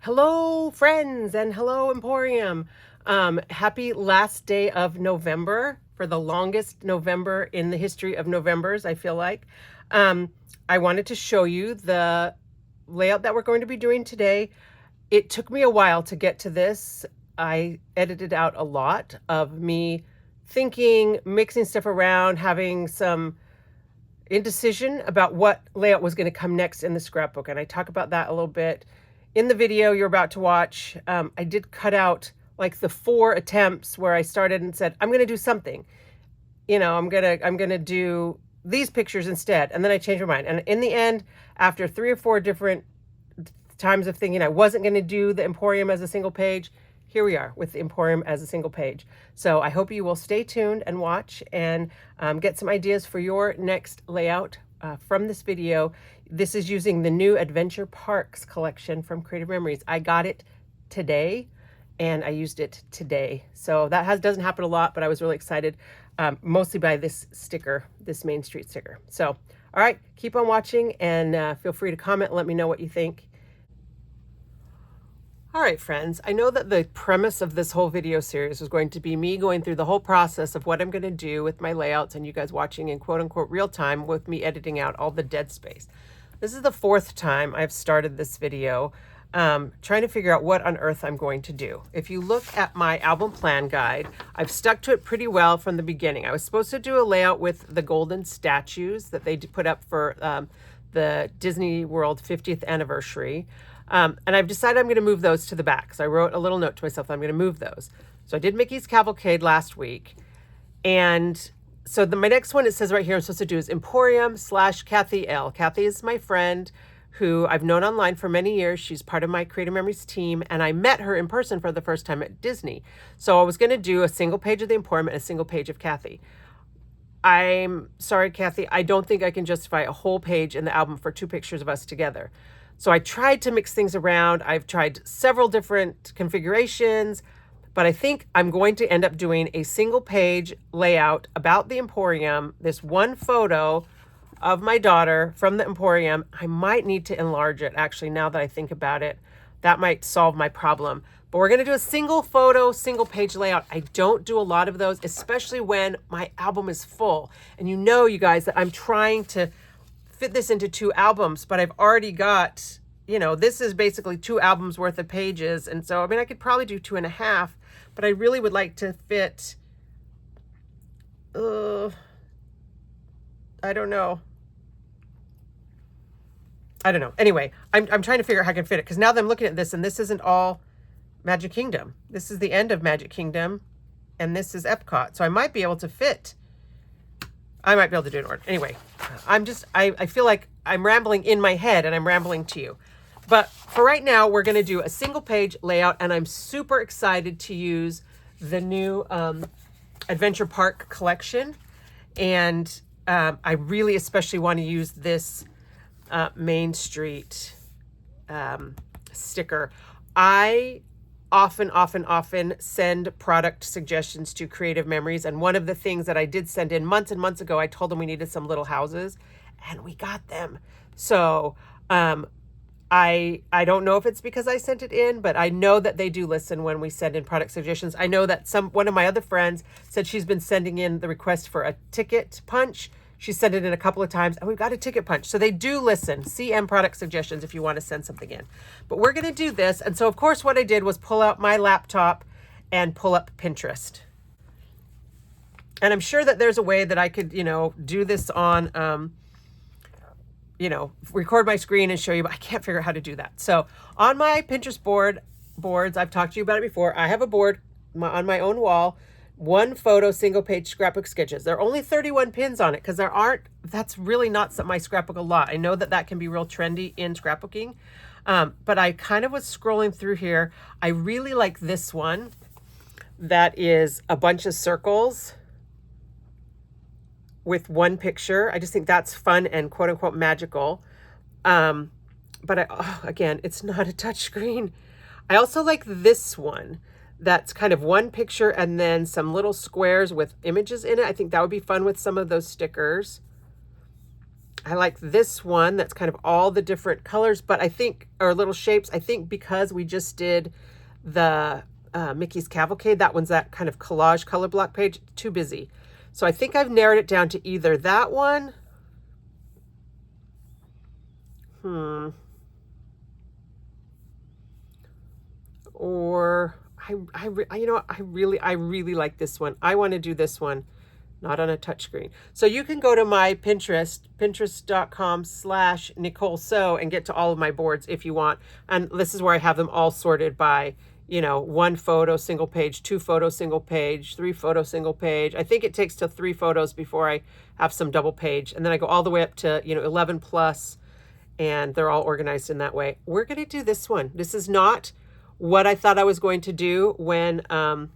Hello, friends, and hello, Emporium. Happy last day of November for the longest November in the history of Novembers, I feel like. Um, I wanted to show you the layout that we're going to be doing today. It took me a while to get to this. I edited out a lot of me thinking, mixing stuff around, having some indecision about what layout was going to come next in the scrapbook. And I talk about that a little bit in the video you're about to watch. I did cut out like the 4 attempts where I started and said, I'm going to do something. I'm going to do these pictures instead. And then I changed my mind. And in the end, after 3 or 4 different times of thinking I wasn't going to do the Emporium as a single page, here we are with the Emporium as a single page. So I hope you will stay tuned and watch and get some ideas for your next layout from this video. This is using the new Adventure Parks collection from Creative Memories. I got it today and I used it today. So that doesn't happen a lot, but I was really excited, mostly by this sticker, this Main Street sticker. So, all right, keep on watching and feel free to comment and let me know what you think. All right, friends, I know that the premise of this whole video series was going to be me going through the whole process of what I'm going to do with my layouts and you guys watching in quote unquote real time with me editing out all the dead space. This is the 4th time I've started this video trying to figure out what on earth I'm going to do. If you look at my album plan guide, I've stuck to it pretty well from the beginning. I was supposed to do a layout with the golden statues that they put up for the Disney World 50th anniversary. And I've decided I'm going to move those to the back. So I wrote a little note to myself that I'm going to move those. So I did Mickey's Cavalcade last week. And so my next one, it says right here, I'm supposed to do is Emporium / Kathy L. Kathy is my friend who I've known online for many years. She's part of my Creative Memories team. And I met her in person for the first time at Disney. So I was going to do a single page of the Emporium and a single page of Kathy. I'm sorry, Kathy. I don't think I can justify a whole page in the album for 2 pictures of us together. So I tried to mix things around. I've tried several different configurations, but I think I'm going to end up doing a single page layout about the Emporium, this one photo of my daughter from the Emporium. I might need to enlarge it, actually, now that I think about it. That might solve my problem. But we're going to do a single photo, single page layout. I don't do a lot of those, especially when my album is full. And you know, you guys, that I'm trying to fit this into 2 albums, but I've already got, this is basically 2 albums worth of pages. And so, I could probably do 2.5, but I really would like to fit, I don't know. Anyway, I'm trying to figure out how I can fit it, because now that I'm looking at this, and this isn't all Magic Kingdom. This is the end of Magic Kingdom, and this is Epcot. So I might be able to fit. I might be able to do it in order. Anyway, I feel like I'm rambling in my head and I'm rambling to you. But for right now, we're going to do a single page layout, and I'm super excited to use the new Adventure Park collection. And I really especially want to use this Main Street sticker. I often send product suggestions to Creative Memories. And one of the things that I did send in months and months ago, I told them we needed some little houses, and we got them. So I don't know if it's because I sent it in, but I know that they do listen when we send in product suggestions. I know that one of my other friends said she's been sending in the request for a ticket punch. She sent it in a couple of times, and we've got a ticket punch. So they do listen. CM product suggestions if you want to send something in. But we're going to do this. And so, of course, what I did was pull out my laptop and pull up Pinterest. And I'm sure that there's a way that I could, do this on, record my screen and show you, but I can't figure out how to do that. So on my Pinterest boards, I've talked to you about it before. I have a board on my own wall, 1 photo, single page scrapbook sketches. There are only 31 pins on it because that's really not my scrapbook a lot. I know that can be real trendy in scrapbooking. But I kind of was scrolling through here. I really like this one that is a bunch of circles with 1 picture. I just think that's fun and quote unquote magical. But again, it's not a touch screen. I also like this one. That's kind of 1 picture and then some little squares with images in it. I think that would be fun with some of those stickers. I like this one that's kind of all the different colors, but I think, or little shapes, I think because we just did the Mickey's Cavalcade, that one's that kind of collage color block page, too busy. So I think I've narrowed it down to either that one, or you know, I really like this one. I want to do this one, not on a touchscreen. So you can go to my Pinterest, pinterest.com/Nicole Sew, and get to all of my boards if you want. And this is where I have them all sorted by, you know, 1 photo, single page, 2 photo, single page, 3 photo, single page. I think it takes till 3 photos before I have some double page. And then I go all the way up to, you know, 11 plus, and they're all organized in that way. We're going to do this one. This is not what I thought I was going to do when I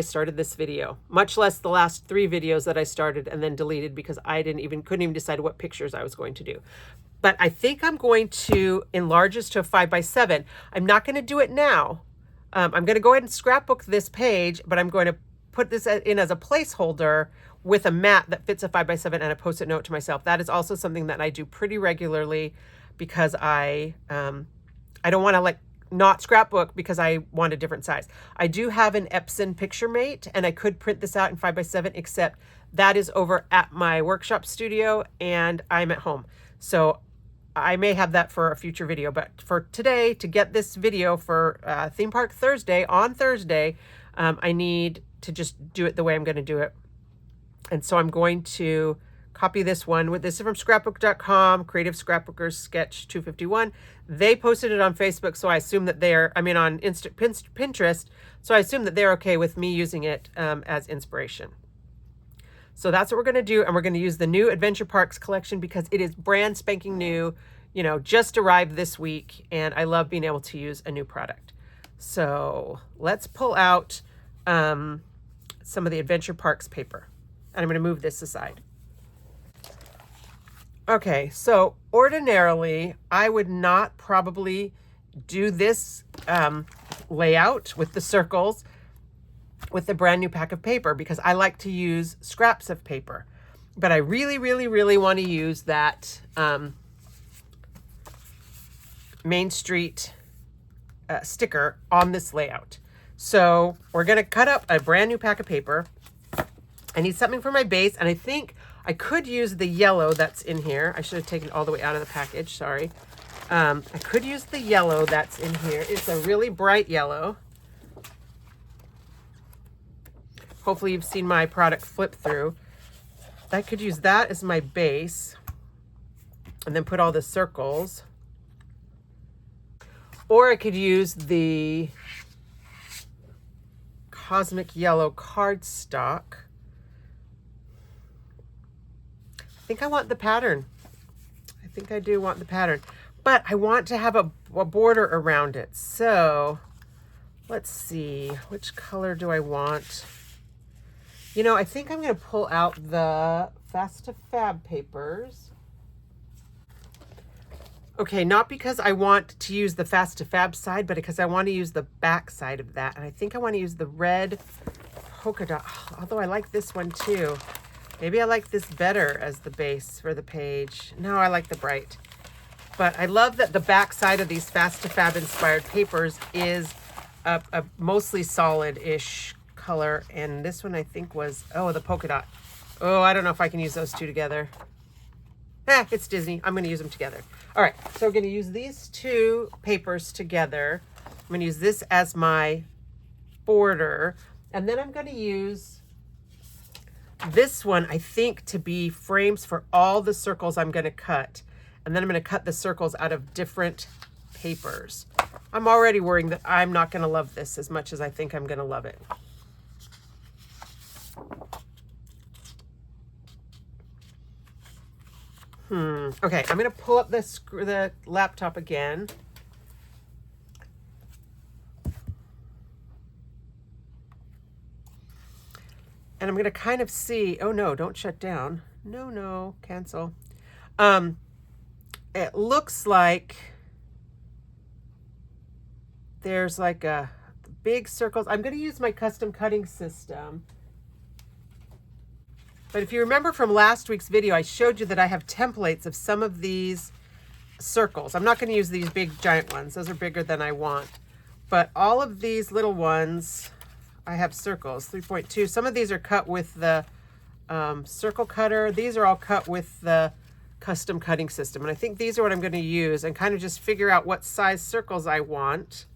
started this video, much less the last 3 videos that I started and then deleted because I couldn't even decide what pictures I was going to do. But I think I'm going to enlarge this to a 5x7. I'm not going to do it now. I'm going to go ahead and scrapbook this page, but I'm going to put this in as a placeholder with a mat that fits a 5x7 and a Post-it note to myself. That is also something that I do pretty regularly because I don't want to like not scrapbook because I want a different size. I do have an Epson Picture Mate, and I could print this out in 5x7, except that is over at my workshop studio and I'm at home. So I may have that for a future video, but for today, to get this video for Theme Park Thursday, on Thursday, I need to just do it the way I'm going to do it. And so I'm going to copy this one. This is from scrapbook.com, Creative Scrapbookers Sketch 251. They posted it on Facebook, so I assume that on Pinterest, so I assume that they're okay with me using it as inspiration. So that's what we're going to do, and we're going to use the new Adventure Parks collection because it is brand spanking new, you know, just arrived this week, and I love being able to use a new product. So let's pull out some of the Adventure Parks paper, and I'm going to move this aside. Okay, so ordinarily, I would not probably do this layout with the circles with the brand new pack of paper because I like to use scraps of paper. But I really, really, really want to use that Main Street sticker on this layout. So we're going to cut up a brand new pack of paper. I need something for my base, and I think I could use the yellow that's in here. I should have taken it all the way out of the package, sorry. I could use the yellow that's in here. It's a really bright yellow. Hopefully you've seen my product flip through. I could use that as my base and then put all the circles. Or I could use the Cosmic Yellow cardstock. I think I want the pattern. I think I do want the pattern, but I want to have a border around it. So let's see, which color do I want? You know, I think I'm going to pull out the Fast to Fab papers. Okay, not because I want to use the Fast to Fab side, but because I want to use the back side of that. And I think I want to use the red polka dot, although I like this one too. Maybe I like this better as the base for the page. No, I like the bright. But I love that the back side of these Fast to Fab inspired papers is a mostly solid-ish color. And this one I think was, oh, the polka dot. Oh, I don't know if I can use those two together. It's Disney. I'm going to use them together. All right, so we're going to use these 2 papers together. I'm going to use this as my border. And then I'm going to use this one, I think, to be frames for all the circles I'm going to cut. And then I'm going to cut the circles out of different papers. I'm already worrying that I'm not going to love this as much as I think I'm going to love it. Okay, I'm going to pull up the laptop again. And I'm going to kind of see, oh no, don't shut down. No, cancel. It looks like there's like a big circles. I'm going to use my custom cutting system. But if you remember from last week's video, I showed you that I have templates of some of these circles. I'm not going to use these big giant ones. Those are bigger than I want. But all of these little ones, I have circles, 3.2. Some of these are cut with the circle cutter. These are all cut with the custom cutting system. And I think these are what I'm going to use and kind of just figure out what size circles I want.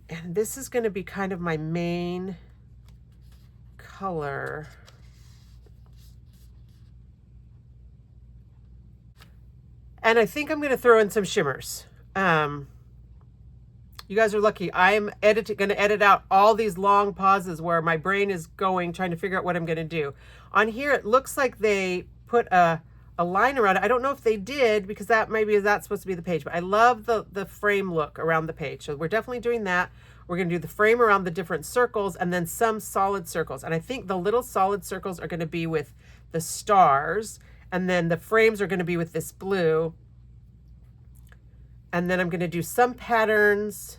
And this is going to be kind of my main color. And I think I'm going to throw in some shimmers. You guys are lucky. I'm going to edit out all these long pauses where my brain is going, trying to figure out what I'm going to do. On here, it looks like they put a line around it. I don't know if they did, because that's supposed to be the page, but I love the frame look around the page. So we're definitely doing that. We're going to do the frame around the different circles and then some solid circles. And I think the little solid circles are going to be with the stars, and then the frames are going to be with this blue. And then I'm going to do some patterns.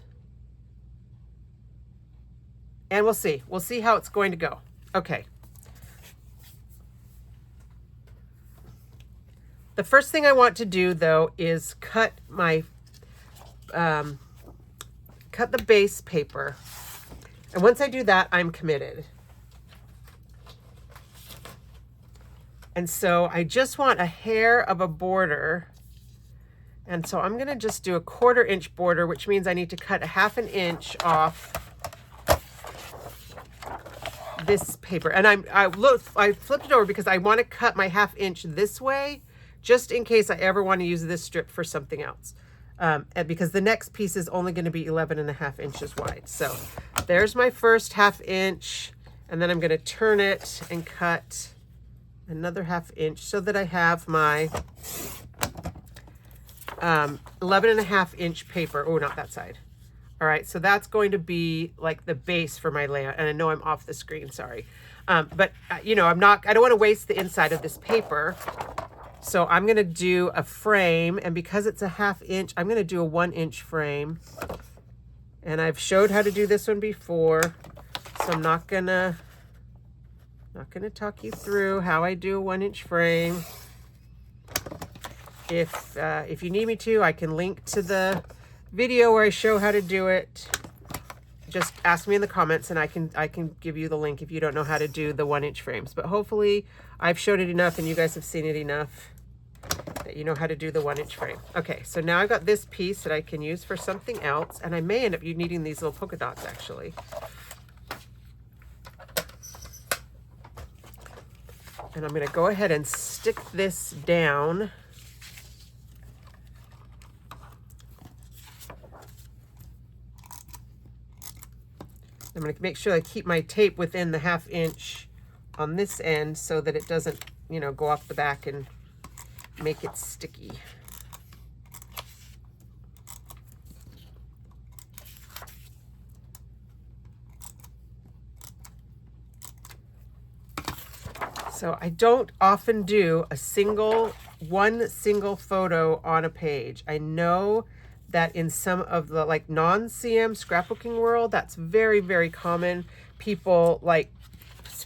And we'll see. We'll see how it's going to go. Okay. The first thing I want to do, though, is cut my cut the base paper. And once I do that, I'm committed. And so I just want a hair of a border. And so I'm going to just do a 1/4 inch border, which means I need to cut a 1/2 inch off this paper. And I flipped it over because I want to cut my 1/2 inch this way, just in case I ever want to use this strip for something else. And because the next piece is only going to be 11.5 inches wide. So there's my first 1/2 inch. And then I'm going to turn it and cut another 1/2 inch so that I have my 11.5 inch paper. Oh, not that side. All right, so that's going to be like the base for my layout. And I know I'm off the screen, sorry. But you know, I don't want to waste the inside of this paper. So I'm going to do a frame, and because it's a 1/2 inch, I'm going to do a 1 inch frame. And I've showed how to do this one before, so I'm not gonna talk you through how I do a 1 inch frame. If you need me to, I can link to the video where I show how to do it. Just ask me in the comments and I can give you the link if you don't know how to do the 1 inch frames. But hopefully I've showed it enough and you guys have seen it enough that you know how to do the 1 inch frame. Okay, so now I've got this piece that I can use for something else, and I may end up needing these little polka dots actually. And I'm going to go ahead and stick this down. I'm going to make sure I keep my tape within the 1/2 inch on this end so that it doesn't, you know, go off the back and make it sticky. So I don't often do one single photo on a page. I know that in some of the like non-CM scrapbooking world, that's very, very common. People like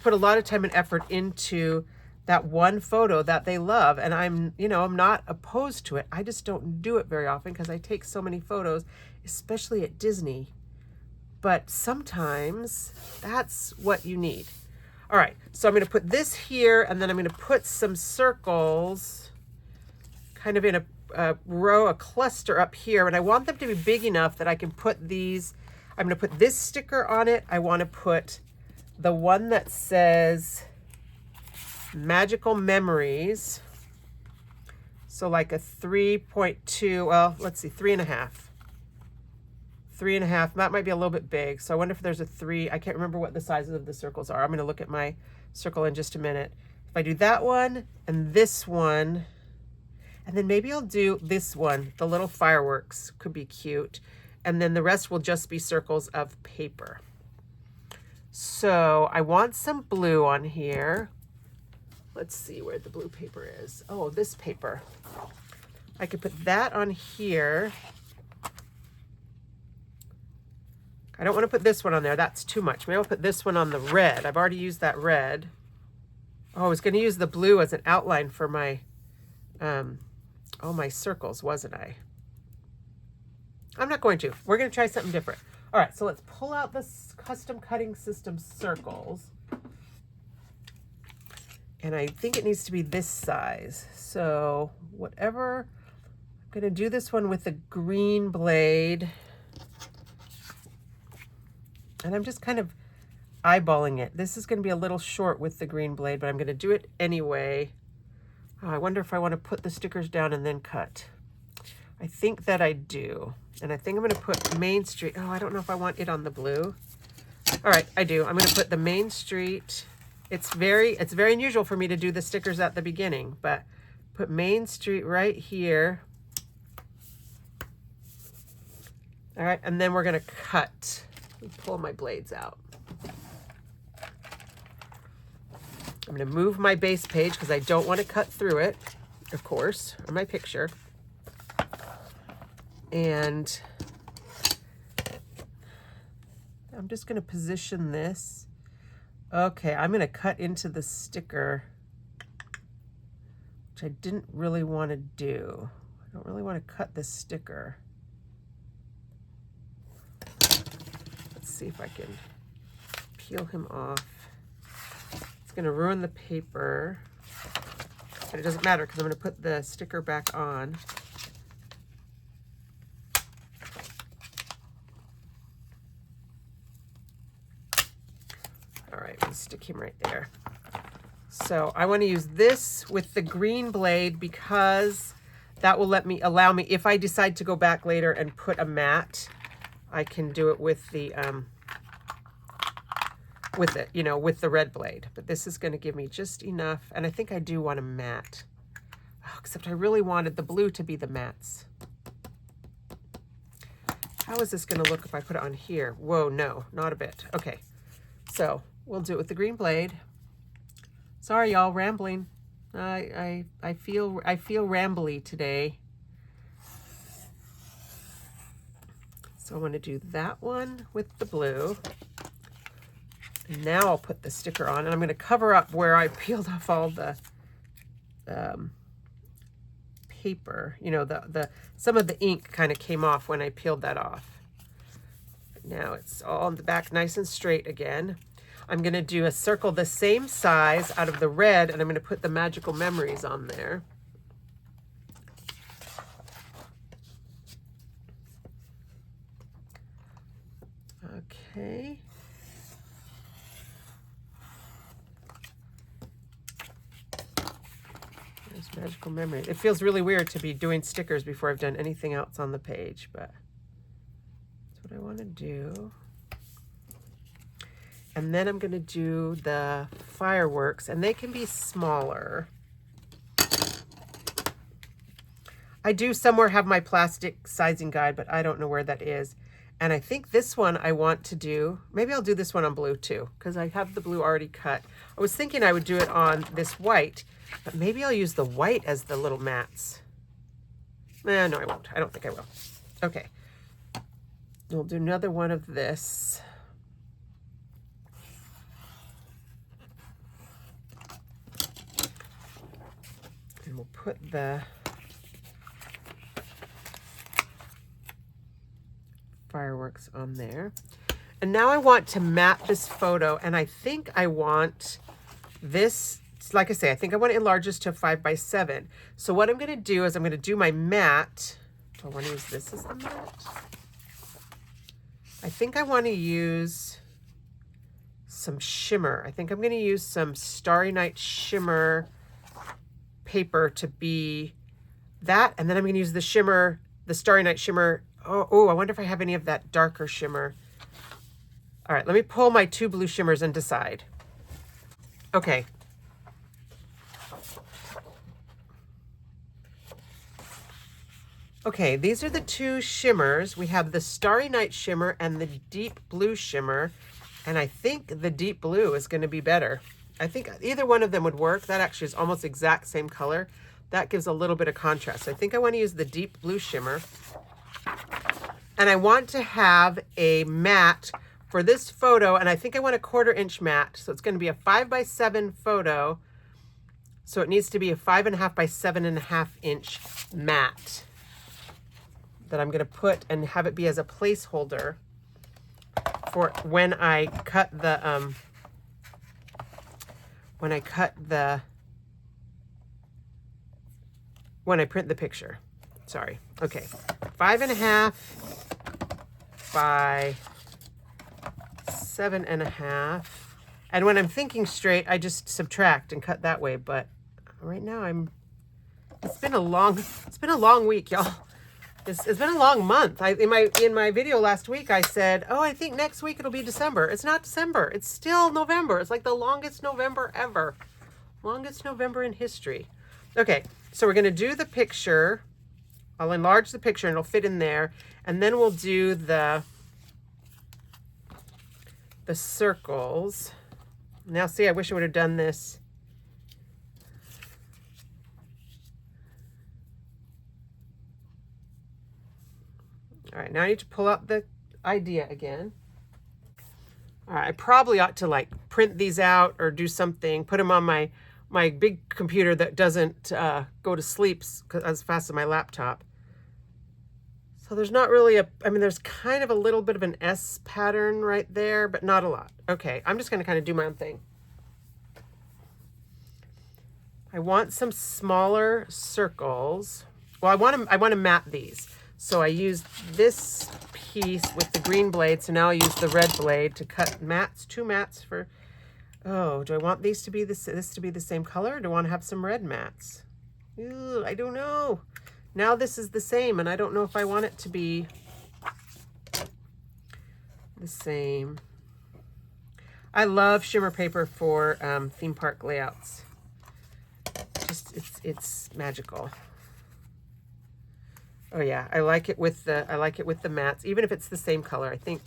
put a lot of time and effort into that one photo that they love. And I'm not opposed to it. I just don't do it very often because I take so many photos, especially at Disney. But sometimes that's what you need. All right, so I'm going to put this here, and then I'm going to put some circles kind of in a row, a cluster up here, and I want them to be big enough that I can put these. I'm going to put this sticker on it. I want to put the one that says Magical Memories. So like a 3.2, well, let's see, 3.5. 3.5, that might be a little bit big. So I wonder if there's a 3. I can't remember what the sizes of the circles are. I'm going to look at my circle in just a minute. If I do that one and this one, and then maybe I'll do this one, the little fireworks could be cute. And then the rest will just be circles of paper. So I want some blue on here. Let's see where the blue paper is. Oh, this paper. I could put that on here. I don't want to put this one on there. That's too much. Maybe I'll put this one on the red. I've already used that red. Oh, I was going to use the blue as an outline for my, all my circles, wasn't I? I'm not going to. We're going to try something different. All right, so let's pull out this custom cutting system circles. And I think it needs to be this size. So whatever, I'm going to do this one with the green blade. And I'm just kind of eyeballing it. This is going to be a little short with the green blade, but I'm going to do it anyway. Oh, I wonder if I want to put the stickers down and then cut. I think that I do. And I think I'm going to put Main Street. Oh, I don't know if I want it on the blue. All right, I do. I'm going to put the Main Street. It's very unusual for me to do the stickers at the beginning, but put Main Street right here. All right, and then we're going to cut. Let me pull my blades out. I'm going to move my base page because I don't want to cut through it, of course, or my picture. And I'm just going to position this. Okay, I'm going to cut into the sticker, which I didn't really want to do. I don't really want to cut this sticker. Let's see if I can peel him off. It's going to ruin the paper, but it doesn't matter because I'm going to put the sticker back on. All right, we'll stick him right there. So I want to use this with the green blade because that will allow me, if I decide to go back later and put a mat, I can do it with the with the red blade. But this is going to give me just enough, and I think I do want a mat. Oh, except I really wanted the blue to be the mats. How is this going to look if I put it on here? Whoa, no, not a bit. Okay, so we'll do it with the green blade. Sorry, y'all, rambling. I feel rambly today. So I want to do that one with the blue. And now I'll put the sticker on, and I'm going to cover up where I peeled off all the paper. You know, some of the ink kind of came off when I peeled that off. Now it's all on the back nice and straight again. I'm going to do a circle the same size out of the red, and I'm going to put the magical memories on there. Okay. There's magical memories. It feels really weird to be doing stickers before I've done anything else on the page, but that's what I want to do. And then I'm going to do the fireworks, and they can be smaller. I do somewhere have my plastic sizing guide, but I don't know where that is. And I think this one I want to do, maybe I'll do this one on blue too, because I have the blue already cut. I was thinking I would do it on this white, but maybe I'll use the white as the little mats. No, I won't. I don't think I will. Okay. We'll do another one of this. And we'll put the fireworks on there. And now I want to map this photo, and I think I want this, like I say, I think I want to enlarge this to 5x7. So what I'm going to do is I'm going to do my mat. Do I want to use this as the mat? I think I want to use some shimmer. I think I'm going to use some Starry Night shimmer paper to be that, and then I'm going to use the shimmer, the Starry Night shimmer. Oh, I wonder if I have any of that darker shimmer. All right, let me pull my two blue shimmers and decide. Okay. Okay, these are the two shimmers. We have the Starry Night shimmer and the deep blue shimmer, and I think the deep blue is going to be better. I think either one of them would work. That actually is almost exact same color. That gives a little bit of contrast. I think I want to use the deep blue shimmer. And I want to have a mat for this photo, and I think I want a 1/4 inch mat. So it's going to be a 5x7 photo. So it needs to be a 5.5 by 7.5 inch mat that I'm going to put and have it be as a placeholder for when I cut the when I print the picture. Sorry. Okay. 5.5 by 7.5. And when I'm thinking straight, I just subtract and cut that way. But right now it's been a long week, y'all. It's been a long month. In my video last week, I said, oh, I think next week it'll be December. It's not December. It's still November. It's like the longest November ever. Longest November in history. Okay, so we're going to do the picture. I'll enlarge the picture and it'll fit in there. And then we'll do the circles. Now, see, I wish I would have done this. All right, now I need to pull out the idea again. All right, I probably ought to like print these out or do something, put them on my big computer that doesn't go to sleep as fast as my laptop. So there's not really there's kind of a little bit of an S pattern right there, but not a lot. Okay, I'm just going to kind of do my own thing. I want some smaller circles. Well, I want to mat these. So I used this piece with the green blade. So now I use the red blade to cut mats, 2 mats for, oh, do I want these to be this to be the same color? Or do I want to have some red mats? Ew, I don't know. Now this is the same, and I don't know if I want it to be the same. I love shimmer paper for theme park layouts. Just it's magical. Oh yeah, I like it with the mats, even if it's the same color. I think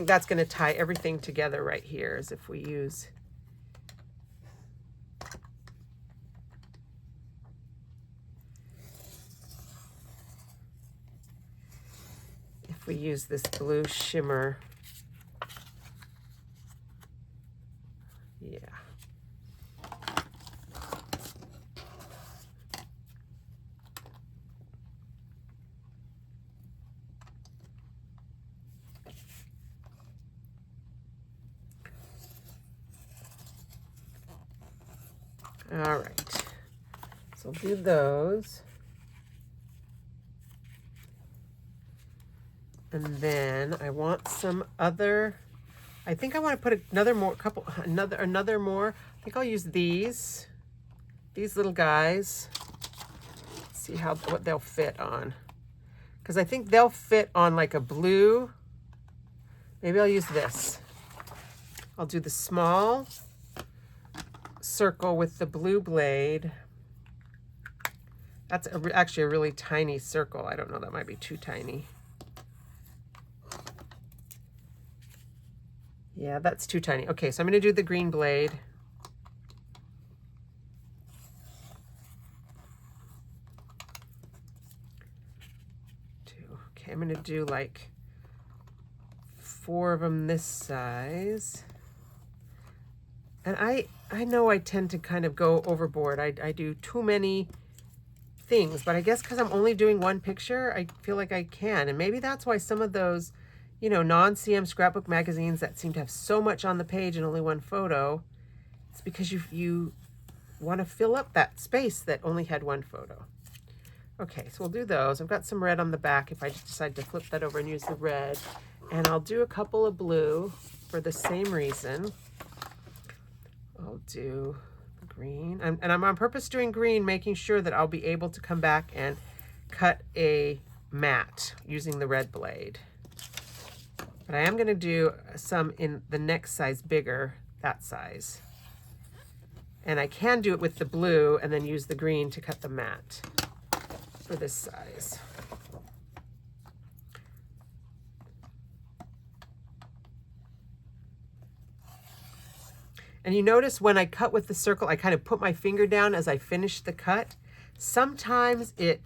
that's going to tie everything together right here, as if we use this blue shimmer. Yeah. All right, so I'll do those. And then I want some other, I think I want to put another more. I think I'll use these little guys. See what they'll fit on. Because I think they'll fit on like a blue. Maybe I'll use this. I'll do the small circle with the blue blade. That's actually a really tiny circle. I don't know, that might be too tiny. Yeah, that's too tiny. Okay, so I'm going to do the green blade. Okay, I'm going to do like 4 of them this size. And I know I tend to kind of go overboard. I do too many things, but I guess because I'm only doing one picture, I feel like I can. And maybe that's why some of those, you know, non-CM scrapbook magazines that seem to have so much on the page and only one photo, it's because you want to fill up that space that only had one photo. Okay, so we'll do those. I've got some red on the back if I just decide to flip that over and use the red. And I'll do a couple of blue for the same reason. I'll do green. And I'm on purpose doing green, making sure that I'll be able to come back and cut a mat using the red blade. But I am going to do some in the next size bigger, that size. And I can do it with the blue and then use the green to cut the mat for this size. And you notice when I cut with the circle, I kind of put my finger down as I finish the cut. Sometimes it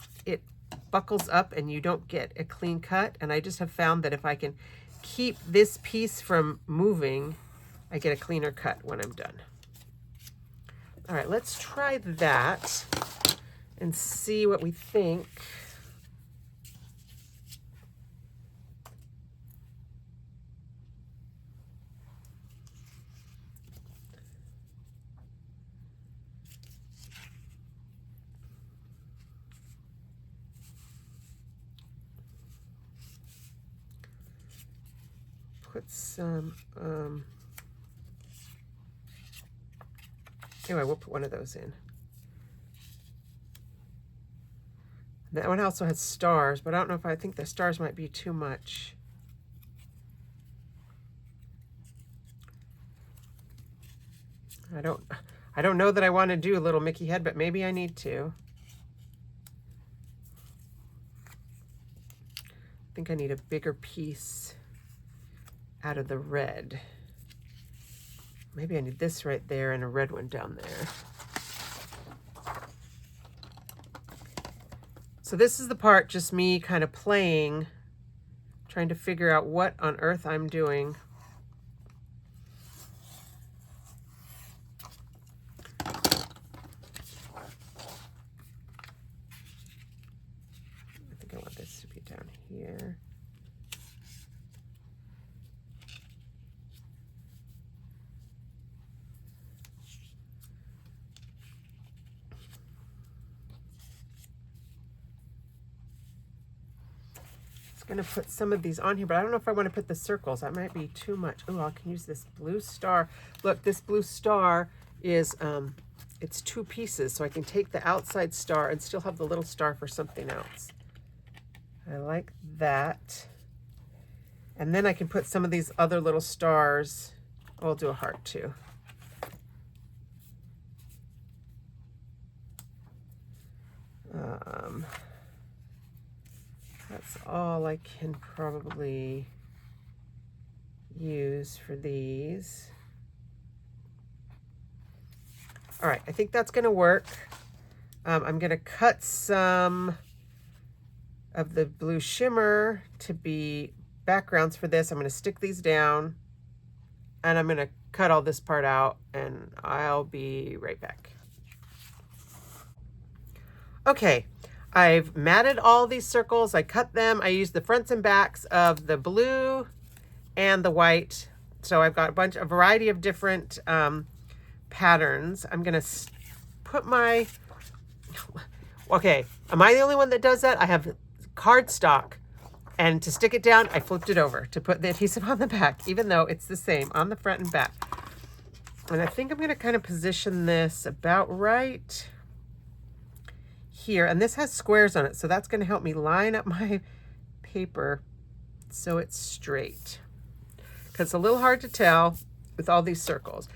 buckles up and you don't get a clean cut. And I just have found that if I can keep this piece from moving, I get a cleaner cut when I'm done. All right, let's try that and see what we think. Put some, anyway, we'll put one of those in. That one also has stars, but I don't know if I think the stars might be too much. I don't know that I want to do a little Mickey head, but maybe I need to. I think I need a bigger piece out of the red. Maybe I need this right there and a red one down there. So this is the part, just me kind of playing, trying to figure out what on earth I'm doing. I think I want this to be down here. Going to put some of these on here, but I don't know if I want to put the circles. That might be too much. Oh, I can use this blue star. Look, this blue star is it's 2 pieces, so I can take the outside star and still have the little star for something else. I like that. And then I can put some of these other little stars. Oh, I'll do a heart too. That's all I can probably use for these. All right, I think that's going to work. I'm going to cut some of the blue shimmer to be backgrounds for this. I'm going to stick these down, and I'm going to cut all this part out, and I'll be right back. Okay. I've matted all these circles. I cut them. I used the fronts and backs of the blue and the white. So I've got a variety of different patterns. I'm going to put my, okay, am I the only one that does that? I have cardstock, and to stick it down, I flipped it over to put the adhesive on the back, even though it's the same on the front and back. And I think I'm going to kind of position this about right here, and this has squares on it, so that's going to help me line up my paper so it's straight, because it's a little hard to tell with all these circles.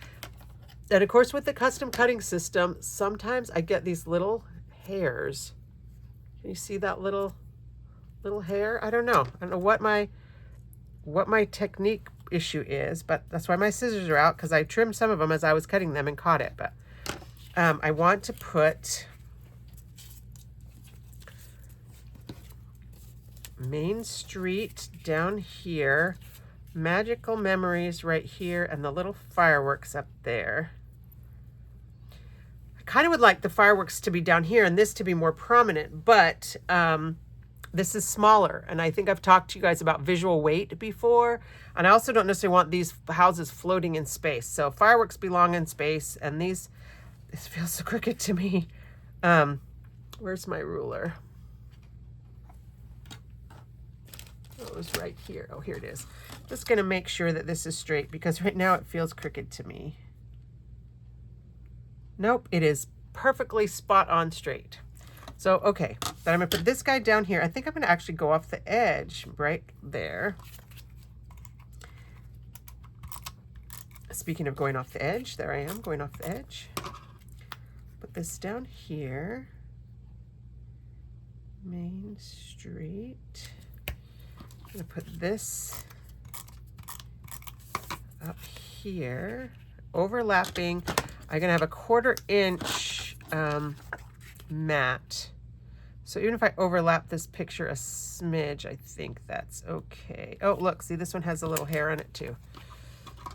And of course, with the custom cutting system, sometimes I get these little hairs. Can you see that little hair? I don't know what my technique issue is, but that's why my scissors are out, because I trimmed some of them as I was cutting them and caught it. But I want to put Main Street down here, Magical Memories right here, and the little fireworks up there. I kind of would like the fireworks to be down here and this to be more prominent, but this is smaller, and I think I've talked to you guys about visual weight before, and I also don't necessarily want these houses floating in space. So fireworks belong in space, and this feels so crooked to me. Where's my ruler? It was right here. Oh, here it is. Just going to make sure that this is straight, because right now it feels crooked to me. Nope, it is perfectly spot on straight. So, okay, then I'm going to put this guy down here. I think I'm going to actually go off the edge right there. Speaking of going off the edge, there I am going off the edge. Put this down here. Main Street. I'm going to put this up here, overlapping. I'm going to have a 1/4 inch mat. So even if I overlap this picture a smidge, I think that's okay. Oh, look, see, this one has a little hair on it too.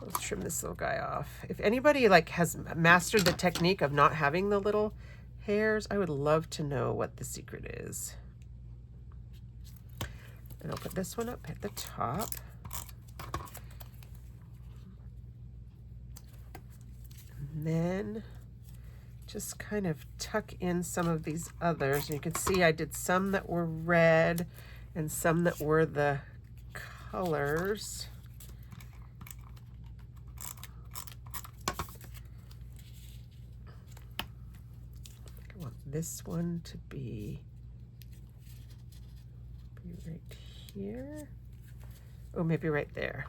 Let's trim this little guy off. If anybody like has mastered the technique of not having the little hairs, I would love to know what the secret is. And I'll put this one up at the top. And then just kind of tuck in some of these others. And you can see I did some that were red and some that were the colors. I want this one to be right here. Oh, maybe right there.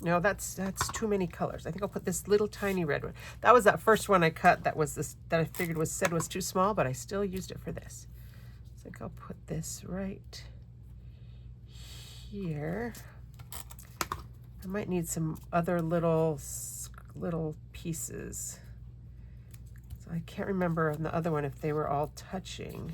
No, that's too many colors. I think I'll put this little tiny red one. That was that first one I cut that was this that I figured was too small, but I still used it for this. So I think I'll put this right here. I might need some other little pieces. So I can't remember on the other one if they were all touching.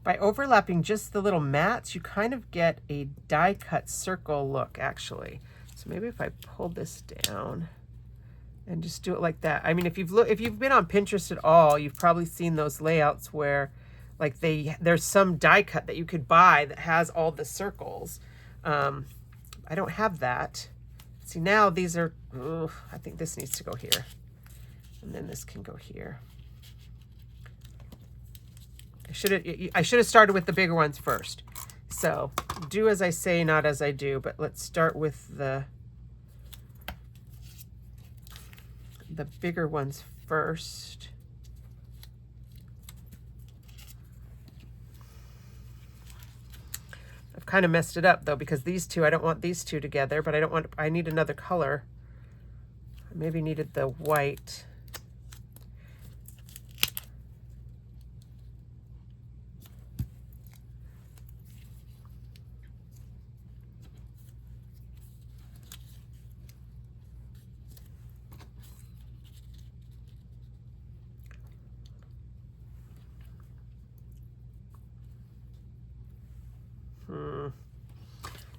By overlapping just the little mats, you kind of get a die cut circle look actually. So maybe if I pull this down and just do it like that. I mean, if you've been on Pinterest at all, you've probably seen those layouts where like there's some die cut that you could buy that has all the circles. I don't have that. See, now these are, I think this needs to go here. And then this can go here. I should have started with the bigger ones first. So do as I say, not as I do, but let's start with the bigger ones first. I've kind of messed it up though, because these two, I don't want these two together, but I need another color. I maybe needed the white.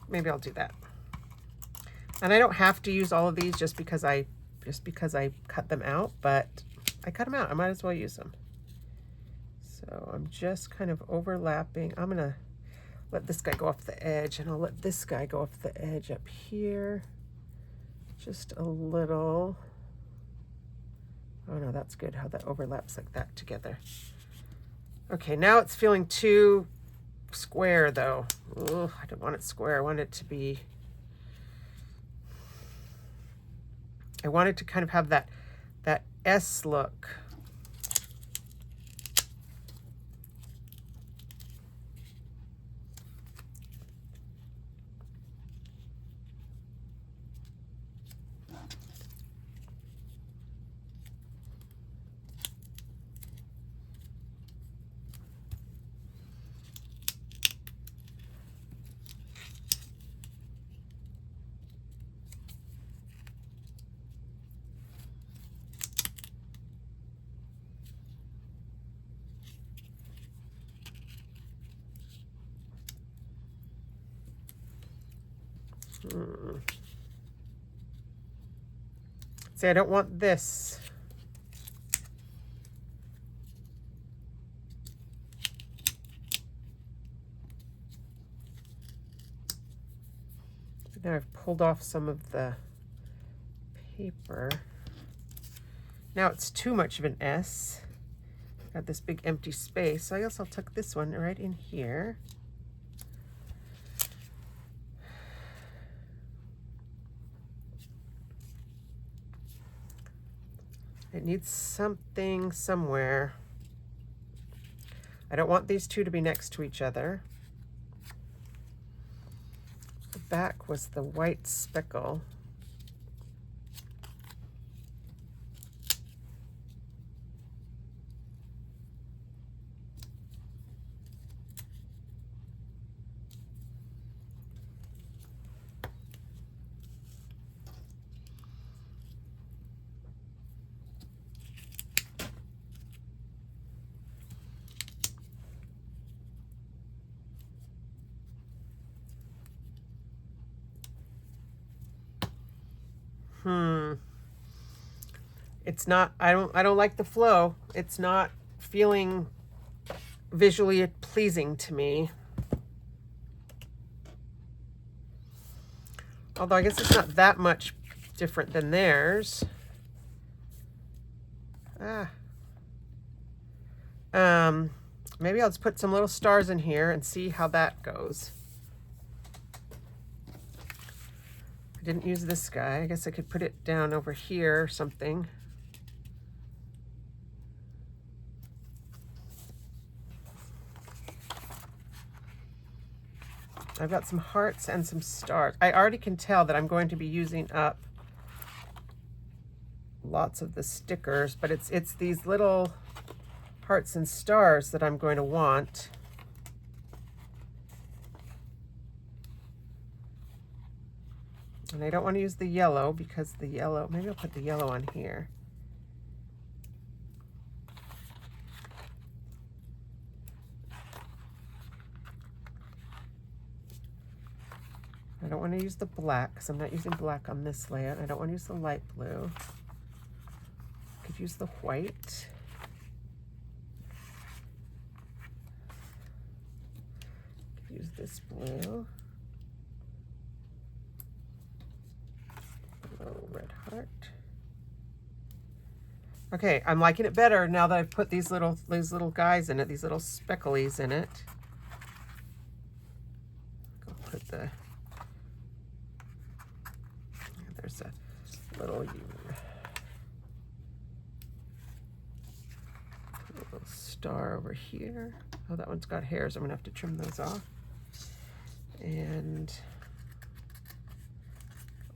Maybe I'll do that. And I don't have to use all of these just because I cut them out, but I cut them out. I might as well use them. So I'm just kind of overlapping. I'm gonna let this guy go off the edge, and I'll let this guy go off the edge up here. Just a little. Oh no, that's good how that overlaps like that together. Okay, now it's feeling too square though. Ugh, I don't want it square. I want it to be, I want it to kind of have that S look. See, I don't want this. Now I've pulled off some of the paper. Now it's too much of an S. Got this big empty space, so I guess I'll tuck this one right in here. It needs something somewhere. I don't want these two to be next to each other. The back was the white speckle. It's not, I don't like the flow. It's not feeling visually pleasing to me. Although I guess it's not that much different than theirs. Maybe I'll just put some little stars in here and see how that goes. I didn't use this guy. I guess I could put it down over here or something. I've got some hearts and some stars. I already can tell that I'm going to be using up lots of the stickers, but it's these little hearts and stars that I'm going to want. And I don't want to use the yellow because the yellow, maybe I'll put the yellow on here. I don't want to use the black because I'm not using black on this layout. I don't want to use the light blue. I could use the white. I could use this blue. A little red heart. Okay, I'm liking it better now that I've put these little guys in it, these little specklies in it. I'll put the, there's a little star over here. Oh, that one's got hairs. I'm gonna have to trim those off. And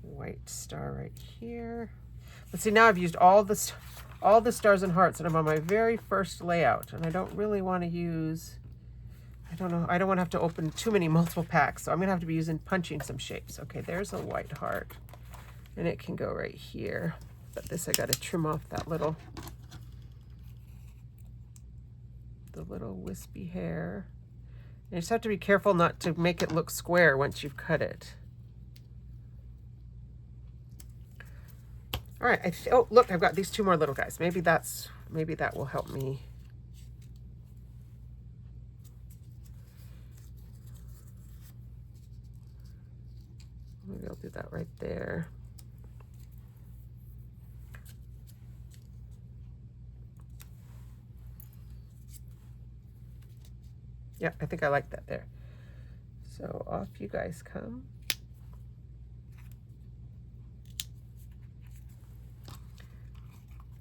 white star right here. Let's see, now I've used all the stars and hearts, and I'm on my very first layout, and I don't really want to use, I don't know, I don't want to have to open too many multiple packs, so I'm gonna have to be punching some shapes. Okay, there's a white heart, and it can go right here, but this I got to trim off that little, the little wispy hair. You just have to be careful not to make it look square once you've cut it. All right, oh, look, I've got these two more little guys. Maybe that will help me. Maybe I'll do that right there. Yeah, I think I like that there. So off you guys come.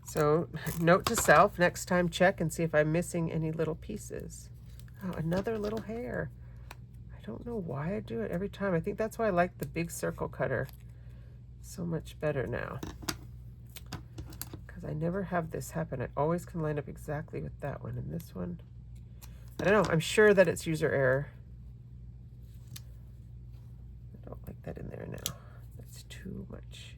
So note to self, next time check and see if I'm missing any little pieces. Oh, another little hair. I don't know why I do it every time. I think that's why I like the big circle cutter so much better now. Because I never have this happen. I always can line up exactly with that one. And this one, I don't know. I'm sure that it's user error. I don't like that in there now. That's too much.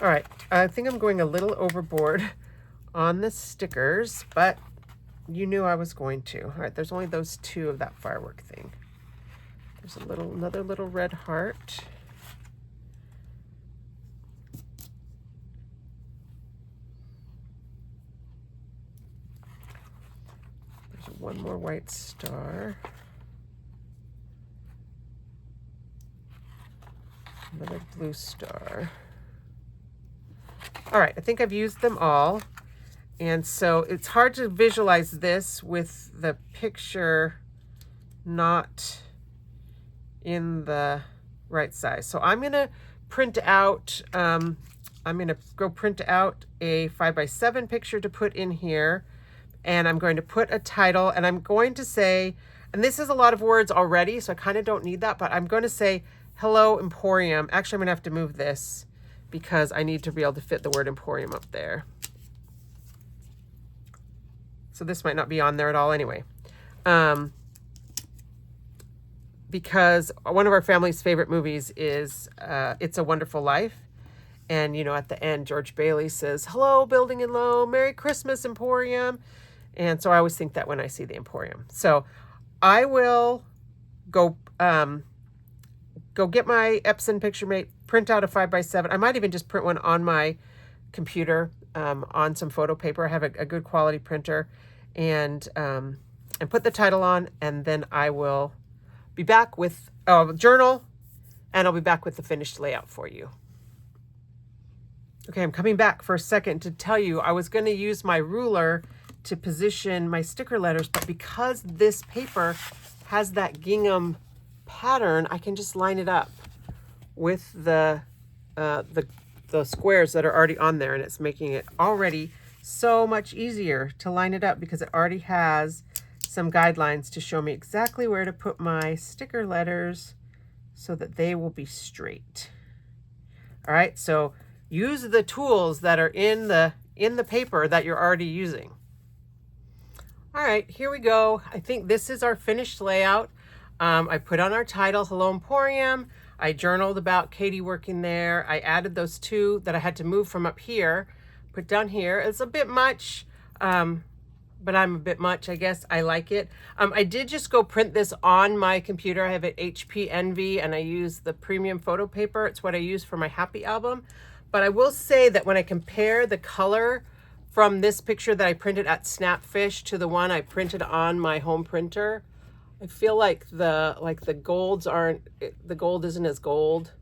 All right, I think I'm going a little overboard on the stickers, but you knew I was going to. All right, there's only those two of that firework thing. There's another little red heart. There's one more white star. Another blue star. All right, I think I've used them all. And so it's hard to visualize this with the picture not in the right size. So I'm gonna print out, I'm gonna go print out a 5x7 picture to put in here. And I'm going to put a title, and I'm going to say, and this is a lot of words already, so I kind of don't need that, but I'm going to say, hello, Emporium. Actually, I'm gonna have to move this because I need to be able to fit the word Emporium up there. So this might not be on there at all anyway. because one of our family's favorite movies is It's a Wonderful Life. And, you know, at the end, George Bailey says, "Hello, Building and Low. Merry Christmas, Emporium." And so I always think that when I see the Emporium. So I will go get my Epson PictureMate, print out a 5x7. I might even just print one on my computer on some photo paper. I have a good quality printer, and put the title on, and then I will be back with a journal, and I'll be back with the finished layout for you. Okay, I'm coming back for a second to tell you I was going to use my ruler to position my sticker letters, but because this paper has that gingham pattern, I can just line it up with the squares that are already on there, and it's making it already so much easier to line it up because it already has some guidelines to show me exactly where to put my sticker letters so that they will be straight. All right, so use the tools that are in the paper that you're already using. All right, here we go. I think this is our finished layout. I put on our title, Hello Emporium. I journaled about Katie working there. I added those two that I had to move from up here, put down here. It's a bit much, but I'm a bit much, I guess. I like it. I did just go print this on my computer. I have an HP Envy, and I use the premium photo paper. It's what I use for my Happy album. But I will say that when I compare the color from this picture that I printed at Snapfish to the one I printed on my home printer, I feel like the golds aren't, the gold isn't as gold.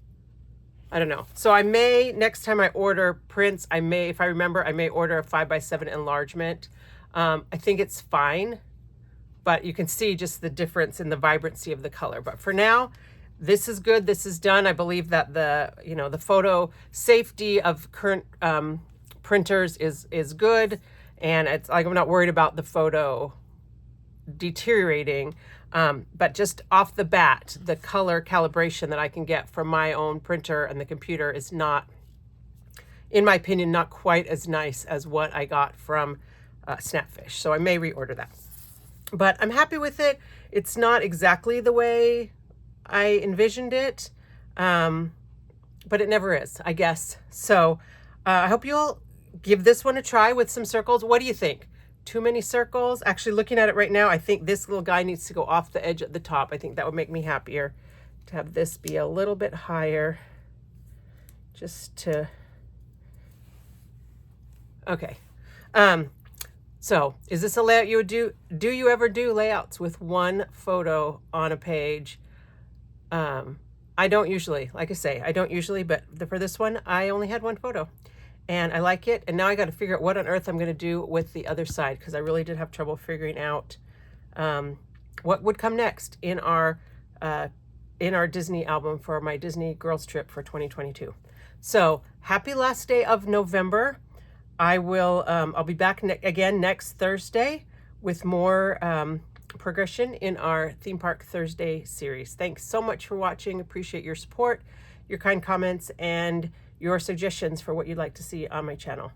I don't know. So I may, next time I order prints, I may, if I remember, I may order a 5x7 enlargement. I think it's fine, but you can see just the difference in the vibrancy of the color. But for now, this is good. This is done. I believe that the photo safety of current printers is good, and it's like I'm not worried about the photo deteriorating. But just off the bat, the color calibration that I can get from my own printer and the computer is not, in my opinion, not quite as nice as what I got from Snapfish. So I may reorder that. But I'm happy with it. It's not exactly the way I envisioned it, but it never is, I guess. So I hope you'll give this one a try with some circles. What do you think? Too many circles? Actually, looking at it right now, I think this little guy needs to go off the edge at the top. I think that would make me happier to have this be a little bit higher. Just to... Okay. So is this a layout you would do? Do you ever do layouts with one photo on a page? I don't usually, like I say, I don't usually, but for this one, I only had one photo and I like it. And now I got to figure out what on earth I'm going to do with the other side, because I really did have trouble figuring out what would come next in our Disney album for my Disney girls trip for 2022. So happy last day of November. I'll be back again next Thursday with more progression in our Theme Park Thursday series. Thanks so much for watching. Appreciate your support, your kind comments, and your suggestions for what you'd like to see on my channel.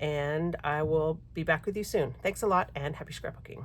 And I will be back with you soon. Thanks a lot, and happy scrapbooking.